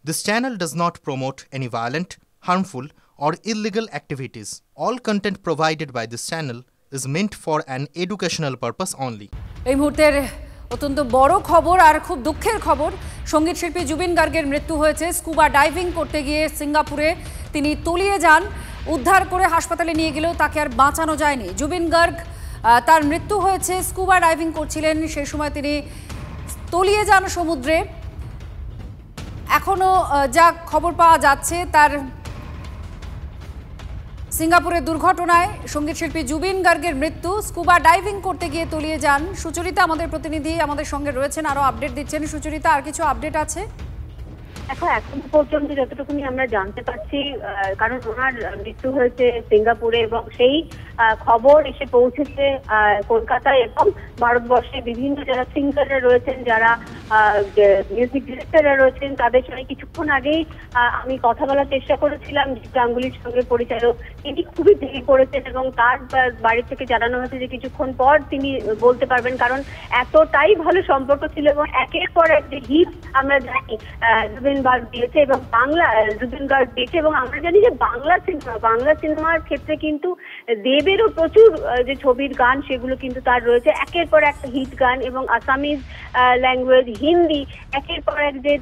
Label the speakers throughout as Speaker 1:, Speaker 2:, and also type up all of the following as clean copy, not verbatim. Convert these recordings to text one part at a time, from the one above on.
Speaker 1: This channel does not promote any violent, harmful, or illegal activities. All content provided by this channel is meant for an educational purpose only.
Speaker 2: এই মুহূর্তের অত্যন্ত বড় খবর আর খুব দুঃখের খবর, সঙ্গীত শিল্পী জুবিন গার্গের মৃত্যু হয়েছে। স্কুবা ডাইভিং করতে গিয়ে সিঙ্গাপুরে তিনি তলিয়ে যান। উদ্ধার করে হাসপাতালে নিয়ে গেলেও তাকে আর বাঁচানো যায়নি। জুবিন গার্গ তার মৃত্যু হয়েছে, স্কুবা ডাইভিং করছিলেন, সেই সময় তিনি তলিয়ে যান সমুদ্রে। এখনো যা খবর পাওয়া যাচ্ছে, তার সিঙ্গাপুরের দুর্ঘটনায় সঙ্গীত শিল্পী জুবিন গার্গের মৃত্যু, স্কুবা ডাইভিং করতে গিয়ে তলিয়ে যান। সুচরিতা আমাদের প্রতিনিধি আমাদের সঙ্গে রয়েছেন, আরো আপডেট দিচ্ছেন। সুচরিতা, আর কিছু আপডেট আছে?
Speaker 3: এখন পর্যন্ত যতটুকুনি আমরা জানতে পারছি, কারণ ওনার মৃত্যু হয়েছে সিঙ্গাপুরে এবং সেই খবর এসে পৌঁছেছে কলকাতায় এবং ভারতবর্ষে বিভিন্ন যারা সিঙ্গাররা রয়েছেন, যারা মিউজিক ডিরেক্টররা রয়েছেন, তাদের সঙ্গে কিছুক্ষণ আগেই আমি কথা বলার চেষ্টা করেছিলাম। গাঙ্গুলির সঙ্গে পরিচালক, তিনি খুবই ভেঙে পড়েছেন এবং তার বাড়ি থেকে জানানো হয়েছে যে কিছুক্ষণ পর তিনি বলতে পারবেন, কারণ এতটাই ভালো সম্পর্ক ছিল এবং একের পর এক যে হিট আমরা জানি জুবিন গার্গ দিয়েছে এবং জুবিন গার্গ দিয়েছে, এবং আমরা জানি যে বাংলা সিনেমার ক্ষেত্রে কিন্তু দেবেরও প্রচুর যে ছবির গান সেগুলো কিন্তু তার রয়েছে, একের পর এক হিট গান, এবং আসামিজ ল্যাঙ্গুয়েজ, হিন্দি, একের পর এক যে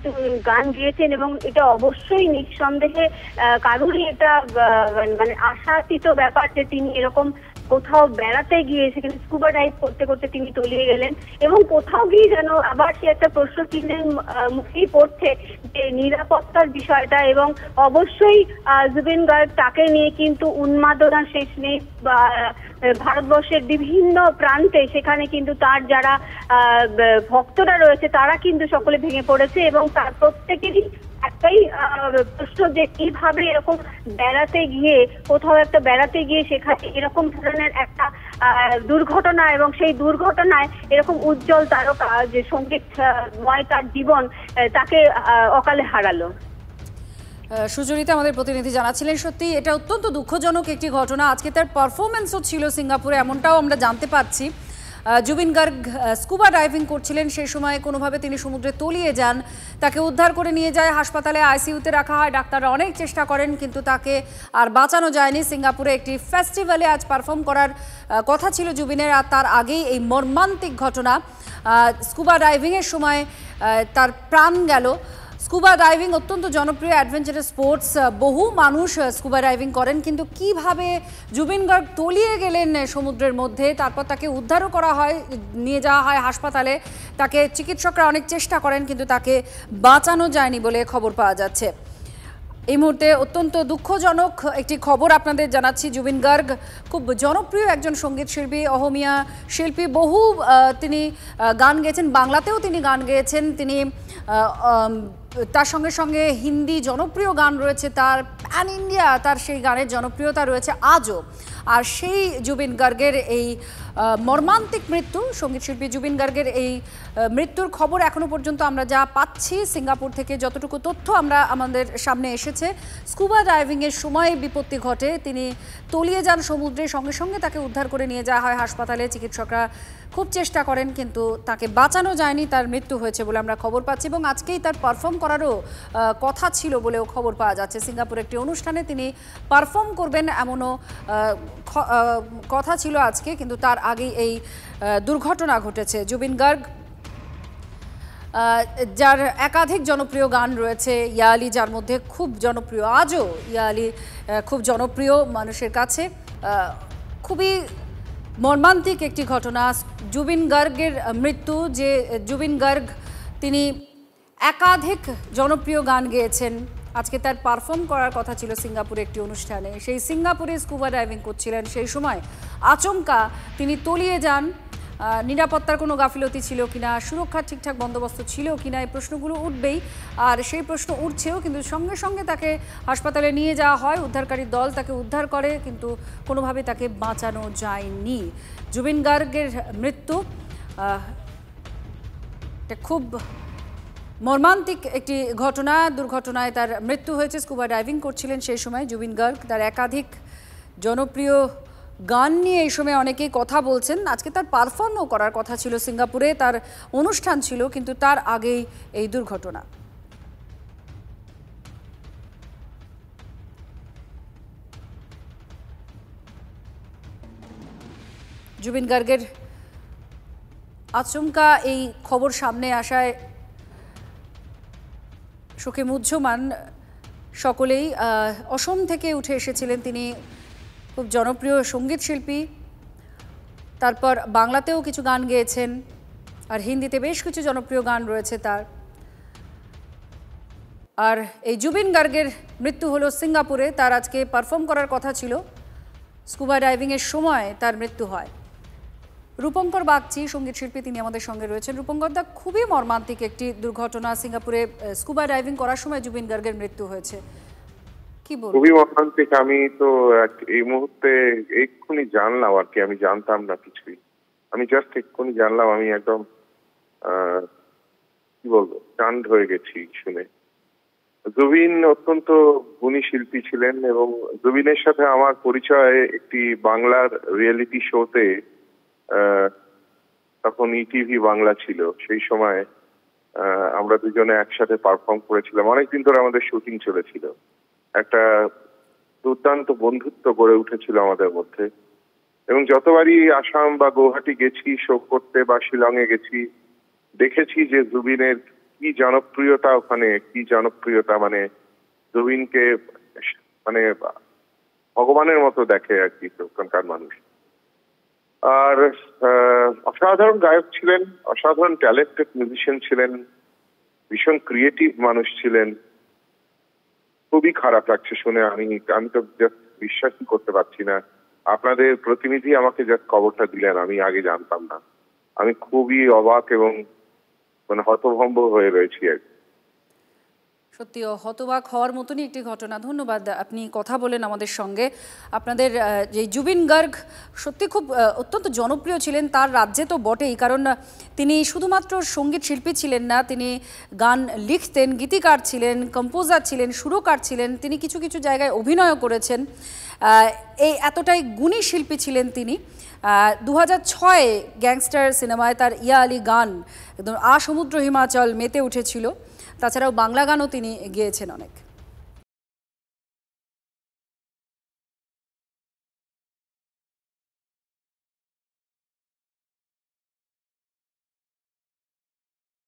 Speaker 3: গান গিয়েছেন। এবং এটা অবশ্যই নিঃসন্দেহে কারোরই এটা মানে আশাতীত ব্যাপার যে তিনি এরকম কোথাও বেড়াতে গিয়ে সেখানে স্কুবা ডাইভ করতে করতে তিনি তলিয়ে গেলেন, এবং কোথাও গিয়ে যেন আবার সে একটা প্রশ্ন চিহ্নের মুখেই পড়ছে যে নিরাপত্তার বিষয়টা। এবং অবশ্যই জুবিন গার্গ, তাকে নিয়ে কিন্তু উন্মাদনা শেষ নেই। ভারতবর্ষের বিভিন্ন প্রান্তে সেখানে কিন্তু তার যারা ভক্তরা রয়েছে তারা কিন্তু সকলে ভেঙে পড়েছে, এবং তার প্রত্যেকেরই একটাই প্রশ্ন যে কিভাবে এরকম বেড়াতে গিয়ে, কোথাও একটা বেড়াতে গিয়ে সেখানে এরকম ধরনের একটা দুর্ঘটনা, এবং সেই দুর্ঘটনায় এরকম উজ্জ্বল তারকা যে সঙ্গীতময় তার জীবন, তাকে অকালে হারালো।
Speaker 2: সুচরিতা আমাদের প্রতিনিধি জানাচ্ছিলেন। সত্যি এটা অত্যন্ত দুঃখজনক একটি ঘটনা। আজকে তার পারফরমেন্সও ছিল সিঙ্গাপুরে, এমনটাও আমরা জানতে পারছি। জুবিন গার্গ স্কুবা ডাইভিং করছিলেন, সেই সময় কোনোভাবে তিনি সমুদ্রে তলিয়ে যান। তাকে উদ্ধার করে নিয়ে যায় হাসপাতালে, আইসিইউতে রাখা হয়। ডাক্তাররা অনেক চেষ্টা করেন, কিন্তু তাকে আর বাঁচানো যায়নি। সিঙ্গাপুরে একটি ফেস্টিভ্যালে আজ পারফর্ম করার কথা ছিল জুবিনের, আর তার আগেই এই মর্মান্তিক ঘটনা। স্কুবা ডাইভিংয়ের সময় তার প্রাণ গেল। স্কুবা ডাইভিং অত্যন্ত জনপ্রিয় অ্যাডভেঞ্চারাস স্পোর্টস, বহু মানুষ স্কুবা ডাইভিং করেন, কিন্তু কিভাবে জুবিন গার্গ তলিয়ে গেলেন সমুদ্রের মধ্যে, তারপর তাকে উদ্ধারও করা হয়, নিয়ে যাওয়া হয় হাসপাতালে। তাকে চিকিৎসকরা অনেক চেষ্টা করেন, কিন্তু তাকে বাঁচানো যায়নি বলে খবর পাওয়া যাচ্ছে। এই মুহূর্তে অত্যন্ত দুঃখজনক একটি খবর আপনাদের জানাচ্ছি। জুবিন গার্গ খুব জনপ্রিয় একজন সঙ্গীত শিল্পী, অহমীয়া শিল্পী। তিনি গান গেয়েছেন, বাংলাতেও তিনি গান গেয়েছেন। তিনি তার সঙ্গে সঙ্গে হিন্দি জনপ্রিয় গান রয়েছে তার, প্যান ইন্ডিয়া তার সেই গানের জনপ্রিয়তা রয়েছে আজও। আর সেই জুবিন গার্গের এই মর্মান্তিক মৃত্যু, সঙ্গীত শিল্পী জুবিন গার্গের এই মৃত্যুর খবর এখনো পর্যন্ত আমরা যা পাচ্ছি সিঙ্গাপুর থেকে, যতটুকু তথ্য আমাদের সামনে এসেছে, স্কুবা ডাইভিংয়ের সময় বিপত্তি ঘটে, তিনি তলিয়ে যান সমুদ্রে, সঙ্গে সঙ্গে তাকে উদ্ধার করে নিয়ে যাওয়া হয় হাসপাতালে। চিকিৎসকরা খুব চেষ্টা করেন, কিন্তু তাকে বাঁচানো যায়নি, তার মৃত্যু হয়েছে বলে আমরা খবর পাচ্ছি। এবং আজকেই তার পারফর্ম করারও কথা ছিল বলেও খবর পাওয়া যাচ্ছে। সিঙ্গাপুরে একটি অনুষ্ঠানে তিনি পারফর্ম করবেন এমনও কথা ছিল আজকে, কিন্তু তার আগেই এই দুর্ঘটনা ঘটেছে। জুবিন গার্গ, যার একাধিক জনপ্রিয় গান রয়েছে, ইয়ালি যার মধ্যে খুব জনপ্রিয়, আজও ইয়ালি খুব জনপ্রিয় মানুষের কাছে। খুবই মর্মান্তিক একটি ঘটনা জুবিন গার্গের মৃত্যু। যে জুবিন গার্গ তিনি একাধিক জনপ্রিয় গান গেয়েছেন, আজকে তার পারফর্ম করার কথা ছিল সিঙ্গাপুরে একটি অনুষ্ঠানে। সেই সিঙ্গাপুরে স্কুবা ডাইভিং করছিলেন, সেই সময় আচমকা তিনি তলিয়ে যান। নিরাপত্তার কোনো গাফিলতি ছিল কিনা, সুরক্ষার ঠিকঠাক বন্দোবস্ত ছিল কিনা, এই প্রশ্নগুলো উঠবেই, আর সেই প্রশ্ন উঠছেও। কিন্তু সঙ্গে সঙ্গে তাকে হাসপাতালে নিয়ে যাওয়া হয়, উদ্ধারকারী দল তাকে উদ্ধার করে, কিন্তু কোনোভাবে তাকে বাঁচানো যায়নি। জুবিন গার্গের মৃত্যু খুব মর্মান্তিক একটি ঘটনা, দুর্ঘটনায় তার মৃত্যু হয়েছে। স্কুবা ডাইভিং করছিলেন সেই সময় জুবিন গার্গ। তার একাধিক জনপ্রিয় গান নিয়ে এই সময় অনেকেই কথা বলছেন। আজকে তার পারফর্মও করার কথা ছিল সিঙ্গাপুরে, তার অনুষ্ঠান ছিল, কিন্তু তার আগেই এই দুর্ঘটনা। জুবিন গার্গের আচমকা এই খবর সামনে আসায় শোকে মুহ্যমান সকলেই। অসম থেকে উঠে এসেছিলেন তিনি, খুব জনপ্রিয় সঙ্গীত শিল্পী। তারপর বাংলাতেও কিছু গান গেয়েছেন, আর হিন্দিতে বেশ কিছু জনপ্রিয় গান রয়েছে তার। আর এই জুবিন গার্গের মৃত্যু হলো সিঙ্গাপুরে। তার আজকে পারফর্ম করার কথা ছিল, স্কুবা ডাইভিংয়ের সময় তার মৃত্যু হয়। রূপঙ্কর বাগচি সঙ্গীত শিল্পী, তিনি আমাদের সঙ্গে রয়েছেন। রূপঙ্কর দা, খুবই মর্মান্তিক একটি দুর্ঘটনা, সিঙ্গাপুরে স্কুবা ডাইভিং করার সময় জুবিন গার্গের মৃত্যু হয়েছে, কি বলবো?
Speaker 4: খুবই মর্মান্তিক। আমি তো এই মুহূর্তে এক্ষুনি জানলাম আর কি, আমি জানতাম না কিছুই, আমি জাস্ট এক্ষুনি জানলাম। আমি একদম কি বলবো, স্টান্ড হয়ে গেছি শুনে। জুবিন অত্যন্ত গুণী শিল্পী ছিলেন এবং জুবিনের সাথে আমার পরিচয় একটি বাংলার রিয়েলিটি শোতে, তখন ইটিভি বাংলা ছিল, সেই সময় আমরা দুজনে একসাথে পারফর্ম করেছিলাম। অনেকদিন ধরে আমাদের শুটিং চলেছিল, একটা দুর্দান্ত বন্ধুত্ব গড়ে উঠেছিল আমাদের মধ্যে। এবং যতবারই আসাম বা গৌহাটি গেছি শো করতে বা শিলংয়ে গেছি, দেখেছি যে জুবিনের কি জনপ্রিয়তা ওখানে, কি জনপ্রিয়তা, মানে জুবিনকে মানে ভগবানের মতো দেখে আর কি ওখানকার মানুষ। আর অসাধারণ গায়ক ছিলেন, অসাধারণ ট্যালেন্টেড মিউজিশিয়ান ছিলেন, ভীষণ ক্রিয়েটিভ মানুষ ছিলেন। খুবই খারাপ লাগছে শুনে। আমি তো জাস্ট বিশ্বাসই করতে পারছি না। আপনাদের প্রতিনিধি আমাকে জাস্ট খবরটা দিলেন, আমি আগে জানতাম না। আমি খুবই অবাক এবং মানে হতভম্ব হয়ে রয়েছি আর কি।
Speaker 2: সত্যি হতবাক হওয়ার মতনই একটি ঘটনা। ধন্যবাদ, আপনি কথা বলেন আমাদের সঙ্গে। আপনাদের যে জুবিন গার্গ সত্যি খুব অত্যন্ত জনপ্রিয় ছিলেন, তার রাজ্যে তো বটেই, কারণ তিনি শুধুমাত্র সঙ্গীত শিল্পী ছিলেন না, তিনি গান লিখতেন, গীতিকার ছিলেন, কম্পোজার ছিলেন, সুরকার ছিলেন, তিনি কিছু কিছু জায়গায় অভিনয়ও করেছেন। এই এতটাই গুণী শিল্পী ছিলেন তিনি। 2006 গ্যাংস্টার সিনেমায় তার ইয়া আলী গান একদম সমুদ্র হিমাচল মেতে উঠেছিল। তাছাড়াও বাংলা গানও তিনি গেয়েছেন অনেক।